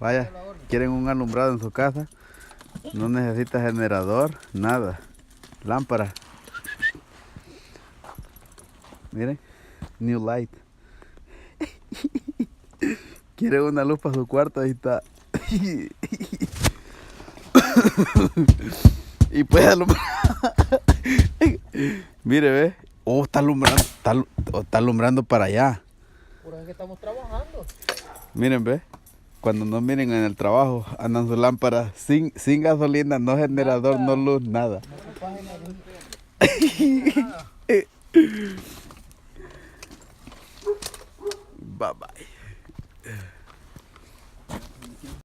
Vaya, quieren un alumbrado en su casa, no necesita generador, nada, lámpara. Miren, new light. Quieren una luz para su cuarto, ahí está. Y puede alumbrar. Mire, ve. Oh, está alumbrando, está alumbrando para allá. Por eso es que estamos trabajando. Miren, ve. Cuando no miren en el trabajo, andan sus lámparas sin gasolina, no generador, no luz, nada. Bye bye.